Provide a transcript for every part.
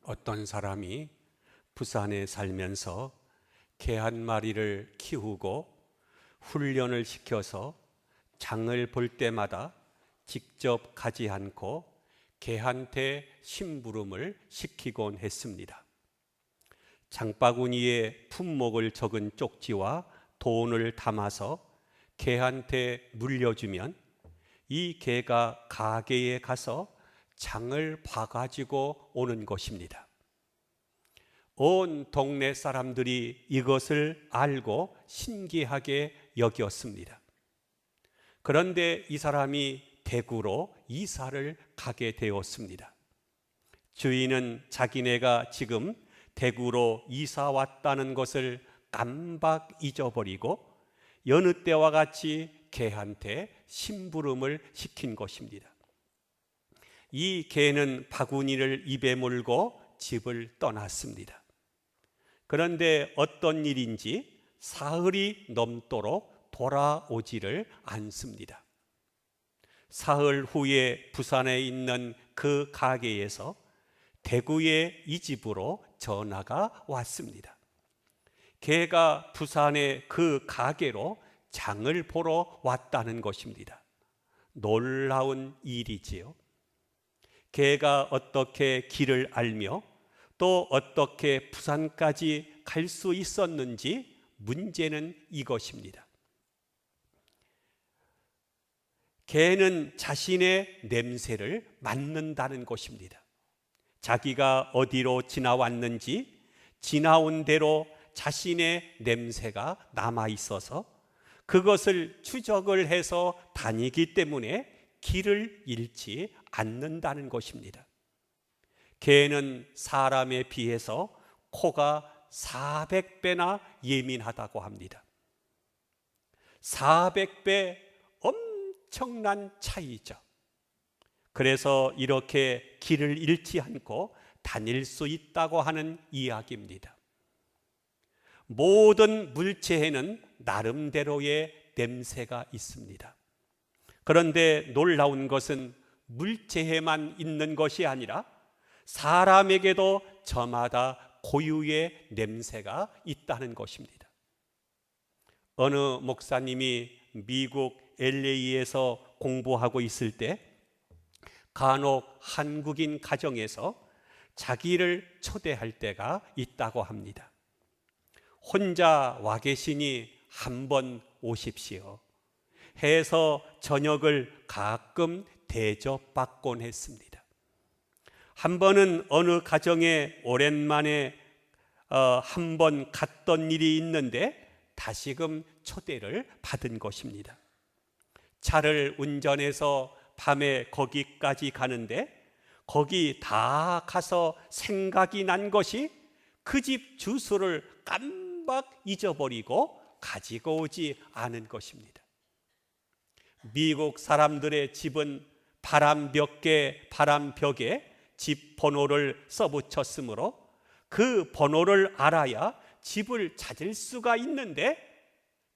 어떤 사람이 부산에 살면서 개 한 마리를 키우고 훈련을 시켜서 장을 볼 때마다 직접 가지 않고 개한테 심부름을 시키곤 했습니다. 장바구니에 품목을 적은 쪽지와 돈을 담아서 개한테 물려주면 이 개가 가게에 가서 장을 봐가지고 오는 것입니다. 온 동네 사람들이 이것을 알고 신기하게 여겼습니다. 그런데 이 사람이 대구로 이사를 가게 되었습니다. 주인은 자기네가 지금 대구로 이사 왔다는 것을 깜박 잊어버리고 여느 때와 같이 개한테 심부름을 시킨 것입니다. 이 개는 바구니를 입에 물고 집을 떠났습니다. 그런데 어떤 일인지 사흘이 넘도록 돌아오지를 않습니다. 사흘 후에 부산에 있는 그 가게에서 대구의 이 집으로 전화가 왔습니다. 개가 부산의 그 가게로 장을 보러 왔다는 것입니다. 놀라운 일이지요. 개가 어떻게 길을 알며 또 어떻게 부산까지 갈 수 있었는지 문제는 이것입니다. 개는 자신의 냄새를 맡는다는 것입니다. 자기가 어디로 지나왔는지 지나온 대로 자신의 냄새가 남아 있어서 그것을 추적을 해서 다니기 때문에 길을 잃지 않는다는 것입니다. 개는 사람에 비해서 코가 400배나 예민하다고 합니다. 400배 엄청난 차이죠. 그래서 이렇게 길을 잃지 않고 다닐 수 있다고 하는 이야기입니다. 모든 물체에는 나름대로의 냄새가 있습니다. 그런데 놀라운 것은 물체에만 있는 것이 아니라 사람에게도 저마다 고유의 냄새가 있다는 것입니다. 어느 목사님이 미국 LA에서 공부하고 있을 때 간혹 한국인 가정에서 자기를 초대할 때가 있다고 합니다. 혼자 와 계시니 한번 오십시오 해서 저녁을 가끔 대접받곤 했습니다. 한 번은 어느 가정에 오랜만에 한 번 갔던 일이 있는데 다시금 초대를 받은 것입니다. 차를 운전해서 밤에 거기까지 가는데 거기 다 가서 생각이 난 것이 그 집 주소를 깜박 잊어버리고 가지고 오지 않은 것입니다. 미국 사람들의 집은 바람벽에 집 번호를 써붙였으므로 그 번호를 알아야 집을 찾을 수가 있는데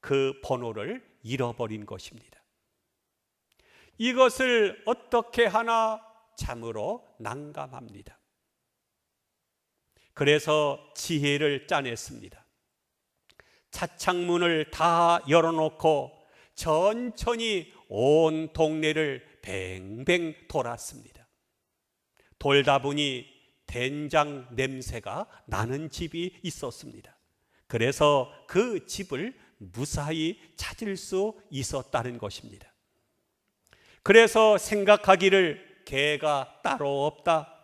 그 번호를 잃어버린 것입니다. 이것을 어떻게 하나 참으로 난감합니다. 그래서 지혜를 짜냈습니다. 차창문을 다 열어놓고 천천히 온 동네를 뱅뱅 돌았습니다. 돌다 보니 된장 냄새가 나는 집이 있었습니다. 그래서 그 집을 무사히 찾을 수 있었다는 것입니다. 그래서 생각하기를 개가 따로 없다.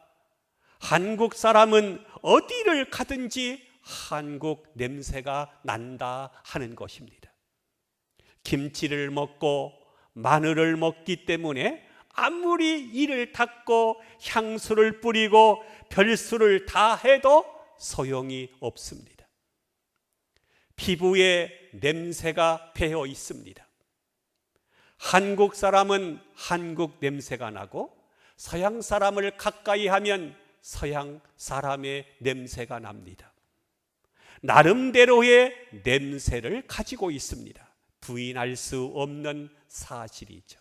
한국 사람은 어디를 가든지 한국 냄새가 난다 하는 것입니다. 김치를 먹고 마늘을 먹기 때문에 아무리 이를 닦고 향수를 뿌리고 별수를 다 해도 소용이 없습니다. 피부에 냄새가 배어 있습니다. 한국 사람은 한국 냄새가 나고 서양 사람을 가까이 하면 서양 사람의 냄새가 납니다. 나름대로의 냄새를 가지고 있습니다. 부인할 수 없는 사실이죠.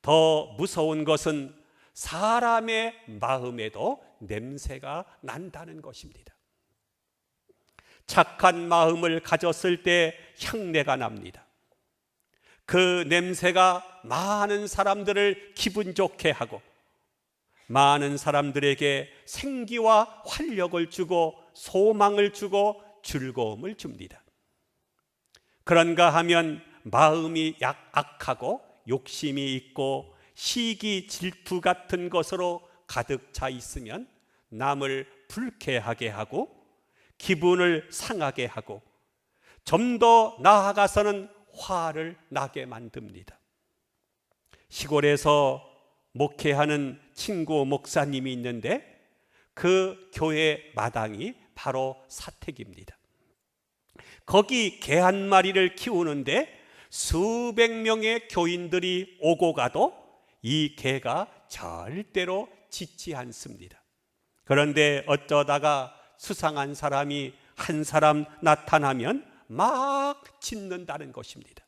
더 무서운 것은 사람의 마음에도 냄새가 난다는 것입니다. 착한 마음을 가졌을 때 향내가 납니다. 그 냄새가 많은 사람들을 기분 좋게 하고 많은 사람들에게 생기와 활력을 주고 소망을 주고 즐거움을 줍니다. 그런가 하면 마음이 악하고 욕심이 있고 시기 질투 같은 것으로 가득 차 있으면 남을 불쾌하게 하고 기분을 상하게 하고 좀 더 나아가서는 화를 나게 만듭니다. 시골에서 목회하는 친구 목사님이 있는데 그 교회 마당이 바로 사택입니다. 거기 개 한 마리를 키우는데 수백 명의 교인들이 오고 가도 이 개가 절대로 짖지 않습니다. 그런데 어쩌다가 수상한 사람이 한 사람 나타나면 막 짖는다는 것입니다.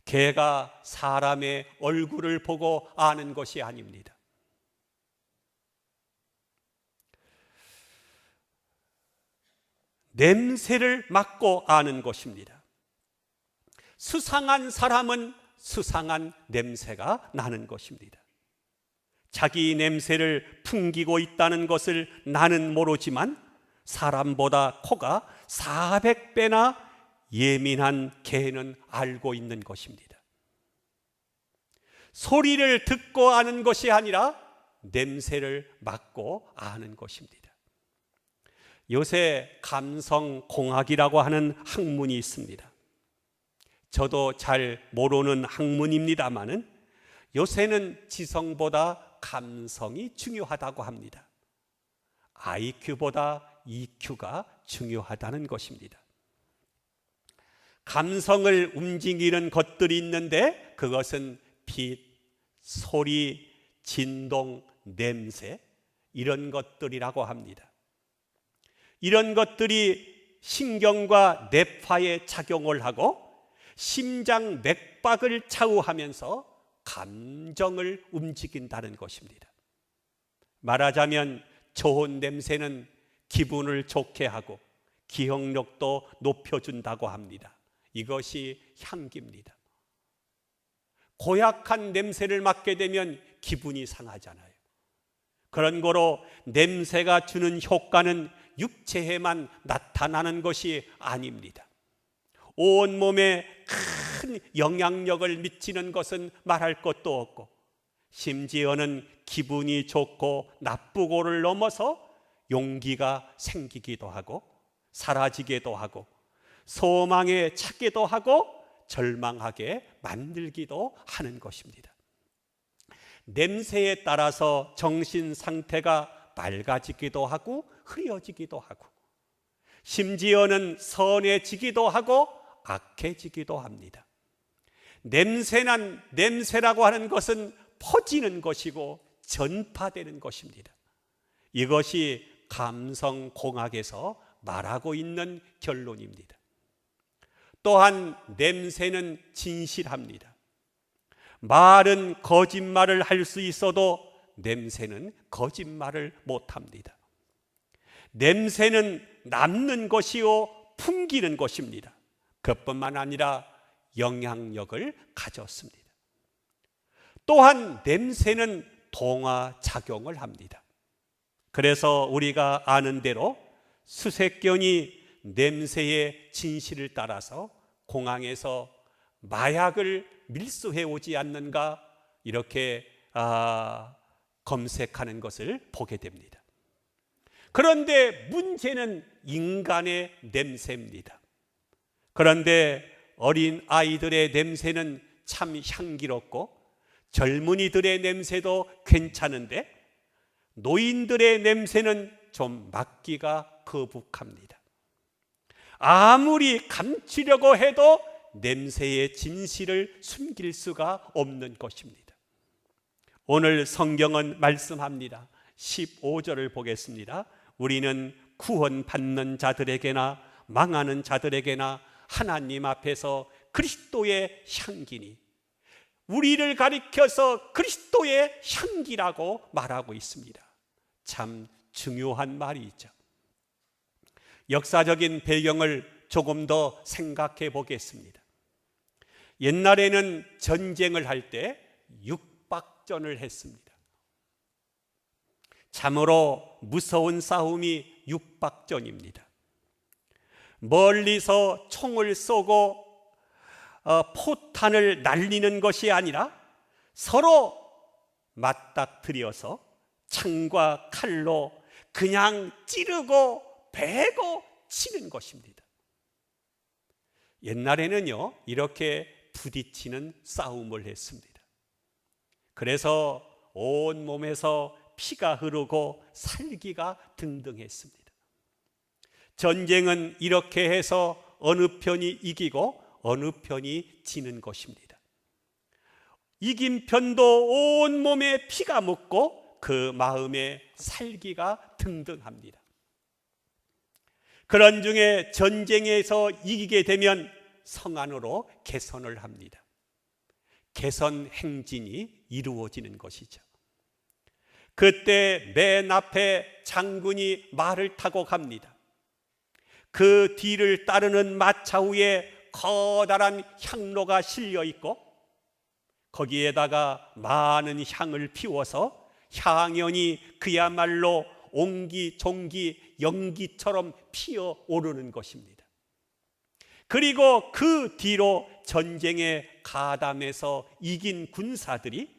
개가 사람의 얼굴을 보고 아는 것이 아닙니다. 냄새를 맡고 아는 것입니다. 수상한 사람은 수상한 냄새가 나는 것입니다. 자기 냄새를 풍기고 있다는 것을 나는 모르지만 사람보다 코가 400배나 예민한 개는 알고 있는 것입니다. 소리를 듣고 아는 것이 아니라 냄새를 맡고 아는 것입니다. 요새 감성공학이라고 하는 학문이 있습니다. 저도 잘 모르는 학문입니다마는 요새는 지성보다 감성이 중요하다고 합니다. IQ보다 EQ가 중요하다는 것입니다. 감성을 움직이는 것들이 있는데 그것은 빛, 소리, 진동, 냄새 이런 것들이라고 합니다. 이런 것들이 신경과 뇌파에 작용을 하고 심장 맥박을 좌우하면서 감정을 움직인다는 것입니다. 말하자면 좋은 냄새는 기분을 좋게 하고 기억력도 높여준다고 합니다. 이것이 향기입니다. 고약한 냄새를 맡게 되면 기분이 상하잖아요. 그런 거로 냄새가 주는 효과는 육체에만 나타나는 것이 아닙니다. 온몸에 큰 영향력을 미치는 것은 말할 것도 없고 심지어는 기분이 좋고 나쁘고를 넘어서 용기가 생기기도 하고 사라지기도 하고 소망에 찾기도 하고 절망하게 만들기도 하는 것입니다. 냄새에 따라서 정신 상태가 맑아지기도 하고 흐려지기도 하고 심지어는 선해지기도 하고 악해지기도 합니다. 냄새라고 하는 것은 퍼지는 것이고 전파되는 것입니다. 이것이 감성공학에서 말하고 있는 결론입니다. 또한 냄새는 진실합니다. 말은 거짓말을 할 수 있어도 냄새는 거짓말을 못합니다. 냄새는 남는 것이요 풍기는 것입니다. 그뿐만 아니라 영향력을 가졌습니다. 또한 냄새는 동화작용을 합니다. 그래서 우리가 아는 대로 수색견이 냄새의 진실을 따라서 공항에서 마약을 밀수해 오지 않는가 이렇게 검색하는 것을 보게 됩니다. 그런데 문제는 인간의 냄새입니다. 그런데 어린 아이들의 냄새는 참 향기롭고 젊은이들의 냄새도 괜찮은데 노인들의 냄새는 좀 맡기가 거북합니다. 아무리 감추려고 해도 냄새의 진실을 숨길 수가 없는 것입니다. 오늘 성경은 말씀합니다. 15절을 보겠습니다. 우리는 구원받는 자들에게나 망하는 자들에게나 하나님 앞에서 그리스도의 향기니, 우리를 가리켜서 그리스도의 향기라고 말하고 있습니다. 참 중요한 말이죠. 역사적인 배경을 조금 더 생각해 보겠습니다. 옛날에는 전쟁을 할 때 육박전을 했습니다. 참으로 무서운 싸움이 육박전입니다. 멀리서 총을 쏘고 포탄을 날리는 것이 아니라 서로 맞닥뜨려서 창과 칼로 그냥 찌르고 베고 치는 것입니다. 옛날에는요, 이렇게 부딪히는 싸움을 했습니다. 그래서 온 몸에서 피가 흐르고 살기가 등등했습니다. 전쟁은 이렇게 해서 어느 편이 이기고 어느 편이 지는 것입니다. 이긴 편도 온 몸에 피가 묻고 그 마음에 살기가 등등합니다. 그런 중에 전쟁에서 이기게 되면 성안으로 개선을 합니다. 개선 행진이 이루어지는 것이죠. 그때 맨 앞에 장군이 말을 타고 갑니다. 그 뒤를 따르는 마차 위에 커다란 향로가 실려 있고 거기에다가 많은 향을 피워서 향연이 그야말로 옹기종기 연기처럼 피어오르는 것입니다. 그리고 그 뒤로 전쟁에 가담해서 이긴 군사들이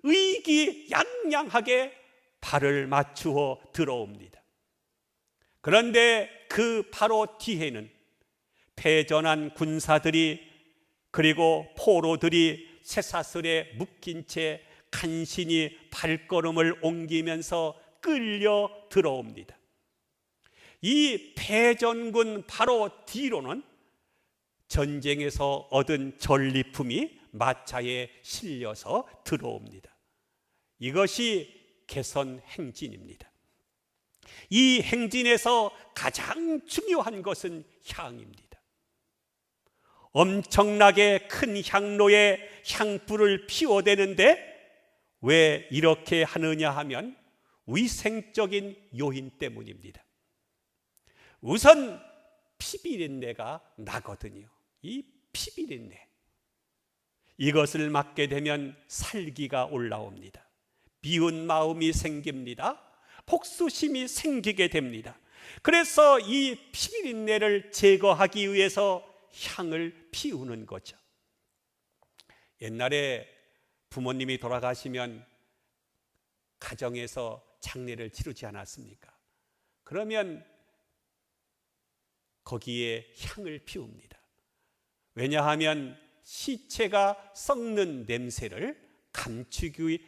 의기양양하게 발을 맞추어 들어옵니다. 그런데 그 바로 뒤에는 패전한 군사들이 그리고 포로들이 쇠사슬에 묶인 채 간신히 발걸음을 옮기면서 끌려 들어옵니다. 이 패전군 바로 뒤로는 전쟁에서 얻은 전리품이 마차에 실려서 들어옵니다. 이것이 개선 행진입니다. 이 행진에서 가장 중요한 것은 향입니다. 엄청나게 큰 향로에 향불을 피워대는데 왜 이렇게 하느냐 하면 위생적인 요인 때문입니다. 우선 피비린내가 나거든요. 이 피비린내, 이것을 맡게 되면 살기가 올라옵니다. 미운 마음이 생깁니다. 복수심이 생기게 됩니다. 그래서 이 피비린내를 제거하기 위해서 향을 피우는 거죠. 옛날에 부모님이 돌아가시면 가정에서 장례를 치르지 않았습니까? 그러면 거기에 향을 피웁니다. 왜냐하면 시체가 썩는 냄새를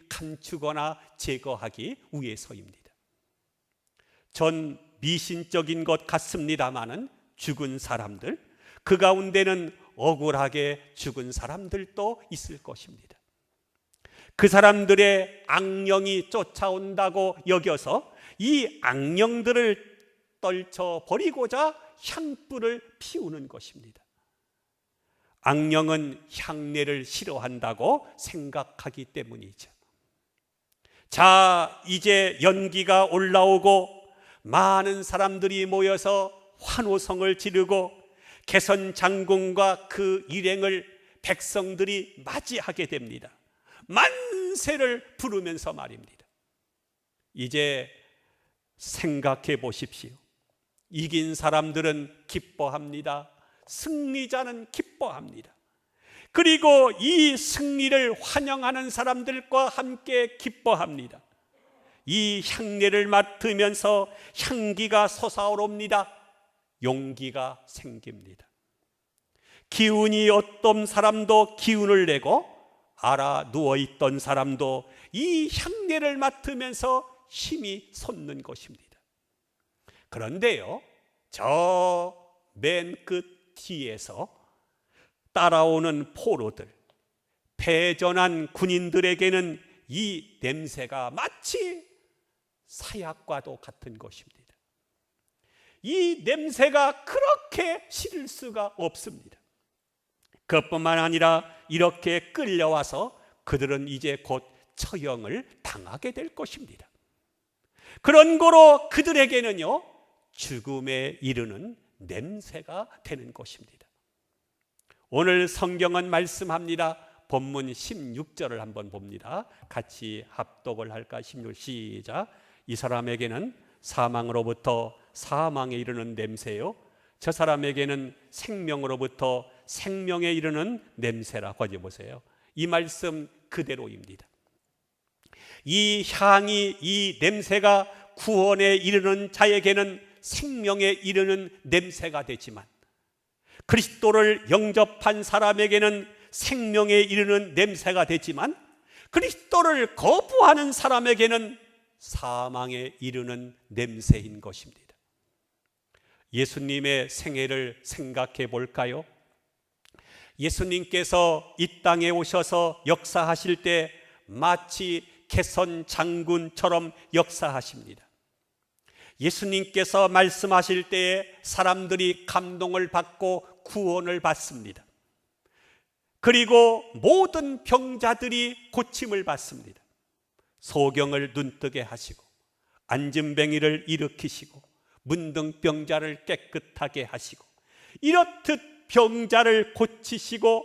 감추거나 제거하기 위해서입니다. 전 미신적인 것 같습니다마는 죽은 사람들, 그 가운데는 억울하게 죽은 사람들도 있을 것입니다. 그 사람들의 악령이 쫓아온다고 여겨서 이 악령들을 떨쳐버리고자 향불을 피우는 것입니다. 악령은 향내를 싫어한다고 생각하기 때문이죠. 자, 이제 연기가 올라오고 많은 사람들이 모여서 환호성을 지르고 개선 장군과 그 일행을 백성들이 맞이하게 됩니다. 만세를 부르면서 말입니다. 이제 생각해 보십시오. 이긴 사람들은 기뻐합니다. 승리자는 기뻐합니다. 그리고 이 승리를 환영하는 사람들과 함께 기뻐합니다. 이 향내를 맡으면서 향기가 솟아오릅니다. 용기가 생깁니다. 기운이 없던 사람도 기운을 내고 알아 누워있던 사람도 이 향내를 맡으면서 힘이 솟는 것입니다. 그런데요, 저 맨 끝 뒤에서 따라오는 포로들, 패전한 군인들에게는 이 냄새가 마치 사약과도 같은 것입니다. 이 냄새가 그렇게 싫을 수가 없습니다. 그것뿐만 아니라 이렇게 끌려와서 그들은 이제 곧 처형을 당하게 될 것입니다. 그런 거로 그들에게는요, 죽음에 이르는 냄새가 되는 것입니다. 오늘 성경은 말씀합니다. 본문 16절을 한번 봅니다. 같이 합독을 할까? 16 시작. 이 사람에게는 사망으로부터 사망에 이르는 냄새요, 저 사람에게는 생명으로부터 생명에 이르는 냄새라고 하셔보세요. 이 말씀 그대로입니다. 이 향이, 이 냄새가 구원에 이르는 자에게는 생명에 이르는 냄새가 되지만, 그리스도를 영접한 사람에게는 생명에 이르는 냄새가 되지만, 그리스도를 거부하는 사람에게는 사망에 이르는 냄새인 것입니다. 예수님의 생애를 생각해 볼까요? 예수님께서 이 땅에 오셔서 역사하실 때 마치 개선 장군처럼 역사하십니다. 예수님께서 말씀하실 때에 사람들이 감동을 받고 구원을 받습니다. 그리고 모든 병자들이 고침을 받습니다. 소경을 눈뜨게 하시고, 안진뱅이를 일으키시고, 문둥병자를 깨끗하게 하시고, 이렇듯 병자를 고치시고,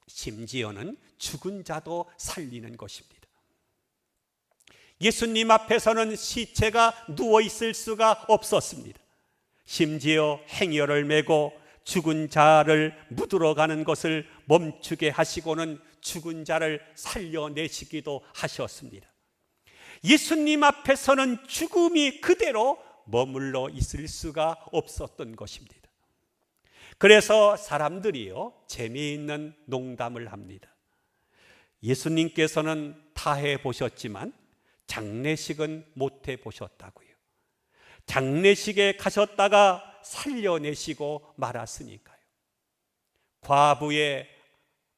심지어는 죽은 자도 살리는 것입니다. 예수님 앞에서는 시체가 누워있을 수가 없었습니다. 심지어 행여를 메고 죽은 자를 묻으러 가는 것을 멈추게 하시고는 죽은 자를 살려내시기도 하셨습니다. 예수님 앞에서는 죽음이 그대로 머물러 있을 수가 없었던 것입니다. 그래서 사람들이요, 재미있는 농담을 합니다. 예수님께서는 다 해보셨지만 장례식은 못 해보셨다고요. 장례식에 가셨다가 살려내시고 말았으니까요. 과부의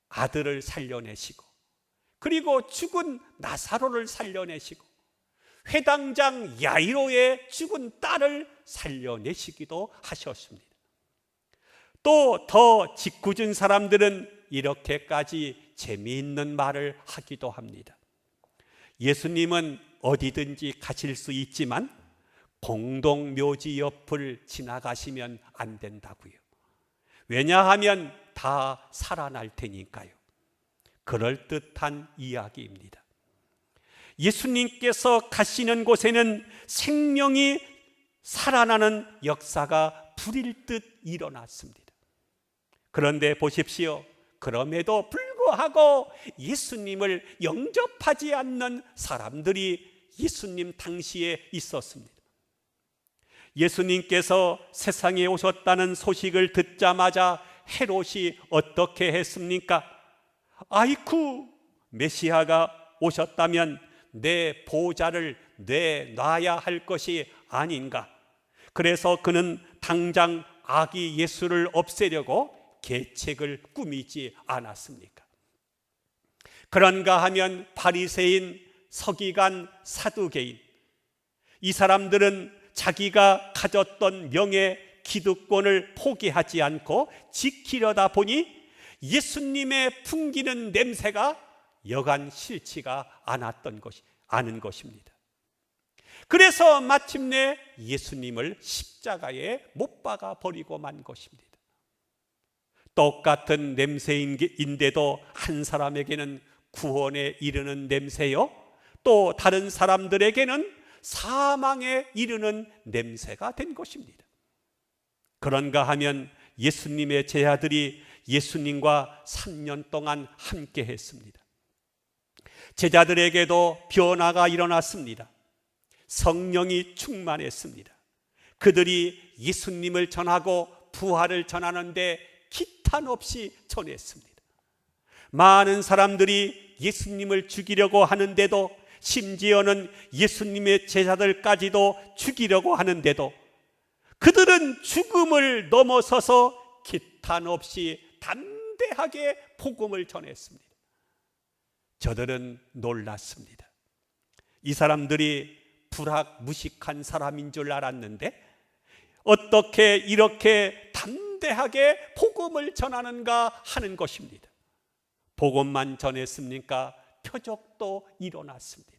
아들을 살려내시고, 그리고 죽은 나사로를 살려내시고, 회당장 야이로의 죽은 딸을 살려내시기도 하셨습니다. 또 더 짓궂은 사람들은 이렇게까지 재미있는 말을 하기도 합니다. 예수님은 어디든지 가실 수 있지만 공동묘지 옆을 지나가시면 안 된다고요. 왜냐하면 다 살아날 테니까요. 그럴듯한 이야기입니다. 예수님께서 가시는 곳에는 생명이 살아나는 역사가 불일 듯 일어났습니다. 그런데 보십시오. 그럼에도 불구하고 예수님을 영접하지 않는 사람들이 예수님 당시에 있었습니다. 예수님께서 세상에 오셨다는 소식을 듣자마자 헤롯이 어떻게 했습니까? 아이쿠, 메시아가 오셨다면 내 보좌를 내놔야 할 것이 아닌가. 그래서 그는 당장 아기 예수를 없애려고 계책을 꾸미지 않았습니까? 그런가 하면 바리새인, 서기관, 사두개인, 이 사람들은 자기가 가졌던 명예, 기득권을 포기하지 않고 지키려다 보니 예수님의 풍기는 냄새가 여간 싫지가 않은 것입니다. 그래서 마침내 예수님을 십자가에 못 박아 버리고 만 것입니다. 똑같은 냄새인데도 한 사람에게는 구원에 이르는 냄새요, 또 다른 사람들에게는 사망에 이르는 냄새가 된 것입니다. 그런가 하면 예수님의 제자들이 예수님과 3년 동안 함께 했습니다. 제자들에게도 변화가 일어났습니다. 성령이 충만했습니다. 그들이 예수님을 전하고 부활을 전하는데 기탄 없이 전했습니다. 많은 사람들이 예수님을 죽이려고 하는데도, 심지어는 예수님의 제자들까지도 죽이려고 하는데도 그들은 죽음을 넘어서서 기탄 없이 담대하게 복음을 전했습니다. 저들은 놀랐습니다. 이 사람들이 불학무식한 사람인 줄 알았는데 어떻게 이렇게 담대하게 복음을 전하는가 하는 것입니다. 복음만 전했습니까? 표적도 일어났습니다.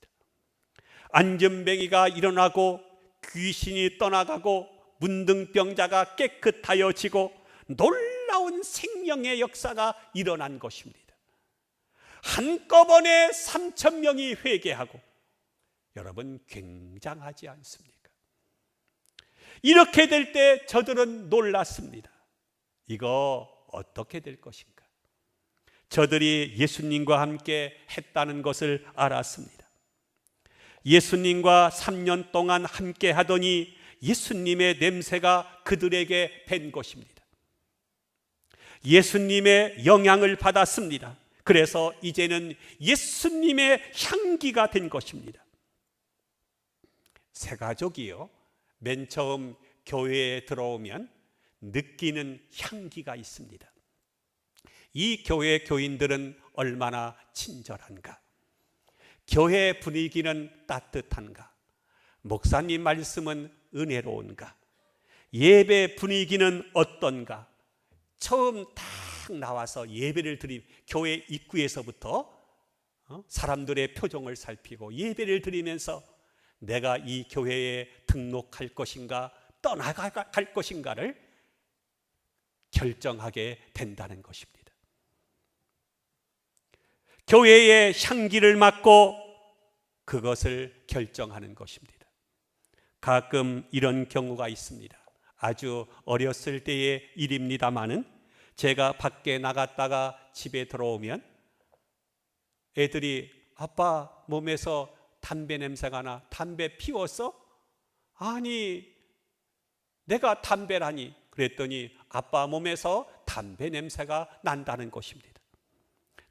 안전뱅이가 일어나고 귀신이 떠나가고 문둥병자가 깨끗하여지고 놀라운 생명의 역사가 일어난 것입니다. 한꺼번에 3,000명이 회개하고, 여러분 굉장하지 않습니까? 이렇게 될 때 저들은 놀랐습니다. 이거 어떻게 될 것인가? 저들이 예수님과 함께 했다는 것을 알았습니다. 예수님과 3년 동안 함께 하더니 예수님의 냄새가 그들에게 밴 것입니다. 예수님의 영향을 받았습니다. 그래서 이제는 예수님의 향기가 된 것입니다. 새 가족이요, 맨 처음 교회에 들어오면 느끼는 향기가 있습니다. 이 교회 교인들은 얼마나 친절한가? 교회 분위기는 따뜻한가? 목사님 말씀은 은혜로운가? 예배 분위기는 어떤가? 처음 딱 나와서 예배를 드리, 교회 입구에서부터 사람들의 표정을 살피고 예배를 드리면서 내가 이 교회에 등록할 것인가 떠나갈 것인가를 결정하게 된다는 것입니다. 교회의 향기를 맡고 그것을 결정하는 것입니다. 가끔 이런 경우가 있습니다. 아주 어렸을 때의 일입니다마는 제가 밖에 나갔다가 집에 들어오면 애들이 아빠 몸에서 담배 냄새가 나. 담배 피웠어? 아니, 내가 담배라니. 그랬더니 아빠 몸에서 담배 냄새가 난다는 것입니다.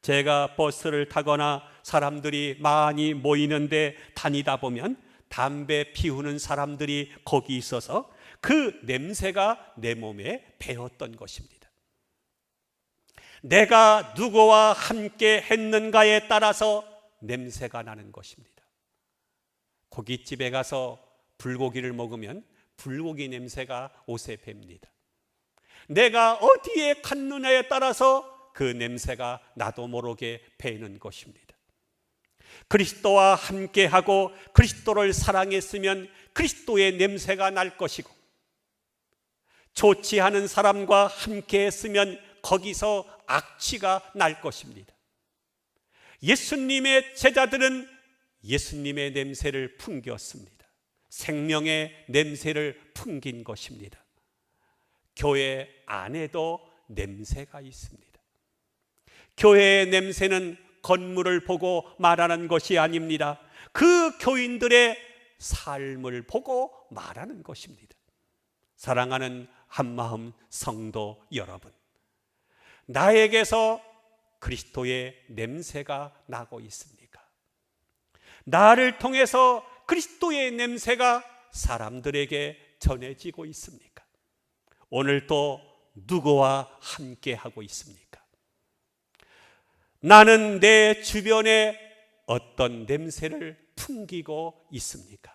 제가 버스를 타거나 사람들이 많이 모이는데 다니다 보면 담배 피우는 사람들이 거기 있어서 그 냄새가 내 몸에 배었던 것입니다. 내가 누구와 함께 했는가에 따라서 냄새가 나는 것입니다. 고깃집에 가서 불고기를 먹으면 불고기 냄새가 옷에 뱄니다. 내가 어디에 갔느냐에 따라서 그 냄새가 나도 모르게 배는 것입니다. 그리스도와 함께하고 그리스도를 사랑했으면 그리스도의 냄새가 날 것이고, 좋지 않은 사람과 함께했으면 거기서 악취가 날 것입니다. 예수님의 제자들은 예수님의 냄새를 풍겼습니다. 생명의 냄새를 풍긴 것입니다. 교회 안에도 냄새가 있습니다. 교회의 냄새는 건물을 보고 말하는 것이 아닙니다. 그 교인들의 삶을 보고 말하는 것입니다. 사랑하는 한마음 성도 여러분, 나에게서 그리스도의 냄새가 나고 있습니까? 나를 통해서 그리스도의 냄새가 사람들에게 전해지고 있습니까? 오늘 또 누구와 함께 하고 있습니까? 나는 내 주변에 어떤 냄새를 풍기고 있습니까?